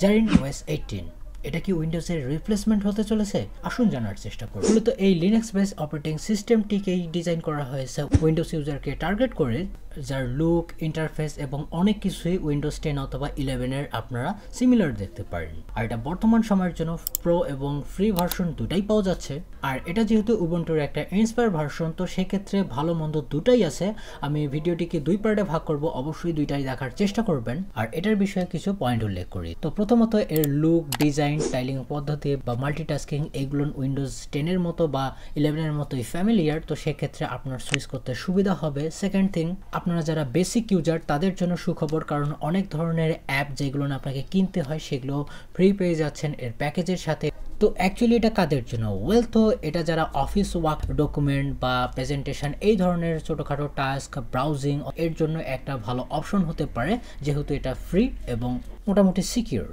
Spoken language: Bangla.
জারিন ওএস 18 এটা কি উইন্ডোজের রিপ্লেসমেন্ট হতে চলেছে? আসুন জানার চেষ্টা করব। মূলত এই লিনাক্স বেস অপারেটিং সিস্টেমটিকেই ডিজাইন করা হয়েছে উইন্ডোজ ইউজারকে টার্গেট করে, যার লুক, ইন্টারফেস এবং অনেক কিছুই উইন্ডোজ 10 অথবা 11 এর আপনারা সিমিলার দেখতে পারেন। আর এটা বর্তমান সময়ের জন্য প্রো এবং ফ্রি ভার্সন দুটাই পাওয়া যাচ্ছে। আর এটা যেহেতু উবুন্টুর একটা ইন্সপায়ার ভার্সন, তো সেক্ষেত্রে ভালো মন্দ দুটাই আছে। আমি ভিডিওটিকে দুই পার্টে ভাগ করব, অবশ্যই দুইটাই দেখার চেষ্টা করবেন। আর এটার বিষয়ে কিছু পয়েন্ট উল্লেখ করি। তো প্রথমত এর লুক, ডিজাইন, স্টাইলিং পদ্ধতি বা মাল্টিটাস্কিং এগুলো উইন্ডোজ 10 এর মতো বা 11 এর মতোই ফ্যামিলিয়ার, তো সেক্ষেত্রে আপনার সুইচ করতে সুবিধা হবে। সেকেন্ড থিং, আপনারা যারা বেসিক ইউজার তাদের জন্য সুখবর, কারণ অনেক ধরনের অ্যাপ যেগুলো আপনাকে কিনতে হয় সেগুলো ফ্রি পেয়ে যাচ্ছেন এর প্যাকেজের সাথে। তো অ্যাকচুয়ালি এটা কাদের জন্য? তো এটা যারা অফিস ওয়ার্ক, ডকুমেন্ট বা প্রেজেন্টেশন এই ধরনের ছোটোখাটো টাস্ক, ব্রাউজিং এর জন্য একটা ভালো অপশন হতে পারে, যেহেতু এটা ফ্রি এবং মোটামুটি সিকিউর।